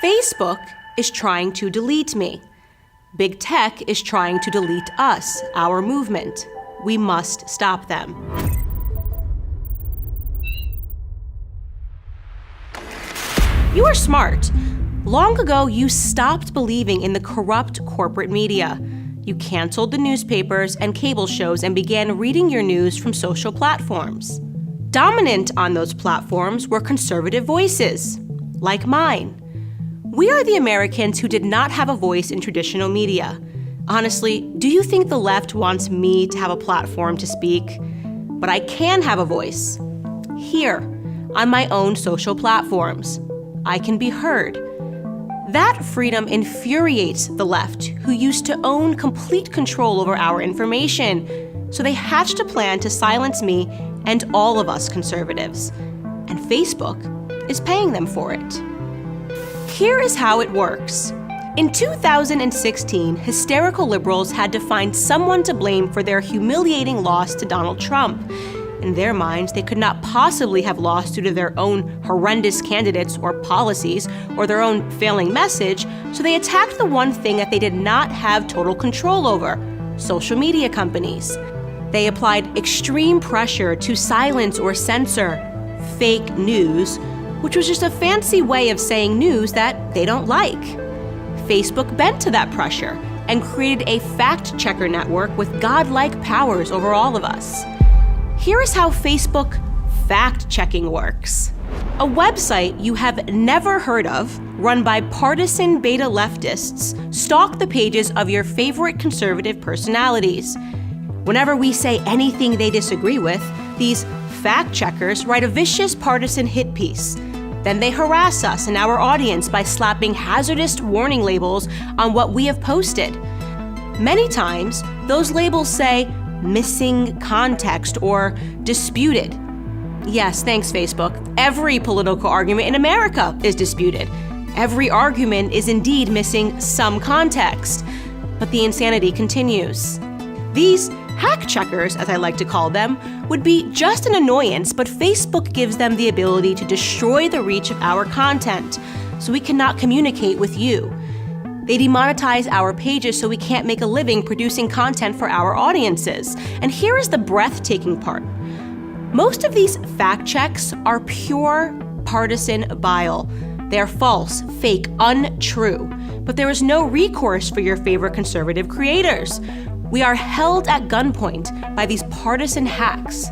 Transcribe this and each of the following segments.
Facebook is trying to delete me. Big tech is trying to delete us, our movement. We must stop them. You are smart. Long ago, you stopped believing in the corrupt corporate media. You canceled the newspapers and cable shows and began reading your news from social platforms. Dominant on those platforms were conservative voices, like mine. We are the Americans who did not have a voice in traditional media. Honestly, do you think the left wants me to have a platform to speak? But I can have a voice. Here, on my own social platforms. I can be heard. That freedom infuriates the left, who used to own complete control over our information. So they hatched a plan to silence me and all of us conservatives. And Facebook is paying them for it. Here is how it works. In 2016, hysterical liberals had to find someone to blame for their humiliating loss to Donald Trump. In their minds, they could not possibly have lost due to their own horrendous candidates or policies or their own failing message, so they attacked the one thing that they did not have total control over: social media companies. They applied extreme pressure to silence or censor fake news, which was just a fancy way of saying news that they don't like. Facebook bent to that pressure and created a fact-checker network with godlike powers over all of us. Here is how Facebook fact-checking works. A website you have never heard of, run by partisan beta leftists, stalk the pages of your favorite conservative personalities. Whenever we say anything they disagree with, these fact-checkers write a vicious partisan hit piece. Then they harass us and our audience by slapping hazardous warning labels on what we have posted. Many times, those labels say missing context or disputed. Yes, thanks, Facebook. Every political argument in America is disputed. Every argument is indeed missing some context. But the insanity continues. These hack checkers, as I like to call them, would be just an annoyance, but Facebook gives them the ability to destroy the reach of our content, so we cannot communicate with you. They demonetize our pages so we can't make a living producing content for our audiences. And here is the breathtaking part. Most of these fact checks are pure partisan bile. They are false, fake, untrue. But there is no recourse for your favorite conservative creators. We are held at gunpoint by these partisan hacks,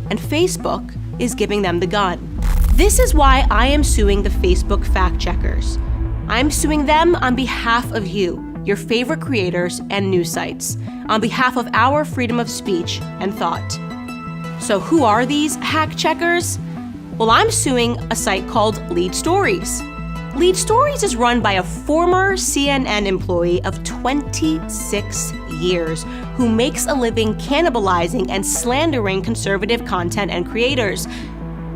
and Facebook is giving them the gun. This is why I am suing the Facebook fact checkers. I'm suing them on behalf of you, your favorite creators and news sites, on behalf of our freedom of speech and thought. So who are these hack checkers? Well, I'm suing a site called Lead Stories. Lead Stories is run by a former CNN employee of 26 years who makes a living cannibalizing and slandering conservative content and creators.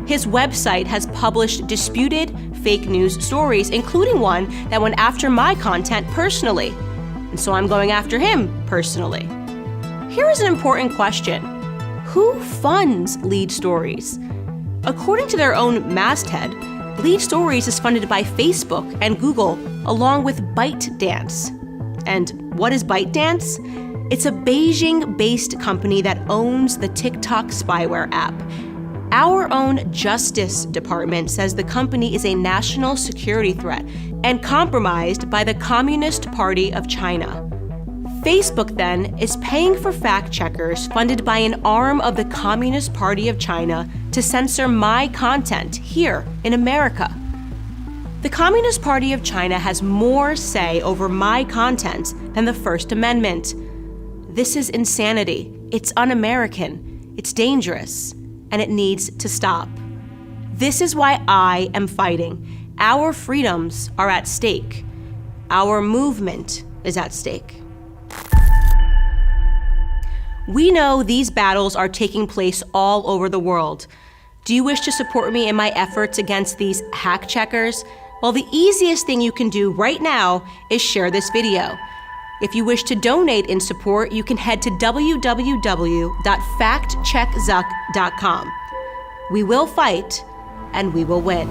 His website has published disputed fake news stories, including one that went after my content personally. And so I'm going after him personally. Here is an important question. Who funds Lead Stories? According to their own masthead, Lead Stories is funded by Facebook and Google, along with ByteDance. And what is ByteDance? It's a Beijing-based company that owns the TikTok spyware app. Our own Justice Department says the company is a national security threat and compromised by the Communist Party of China. Facebook, then, is paying for fact checkers funded by an arm of the Communist Party of China to censor my content here in America. The Communist Party of China has more say over my content than the First Amendment. This is insanity. It's un-American. It's dangerous. And it needs to stop. This is why I am fighting. Our freedoms are at stake. Our movement is at stake. We know these battles are taking place all over the world. Do you wish to support me in my efforts against these hack checkers? Well, the easiest thing you can do right now is share this video. If you wish to donate in support, you can head to www.factcheckzuck.com. We will fight, and we will win.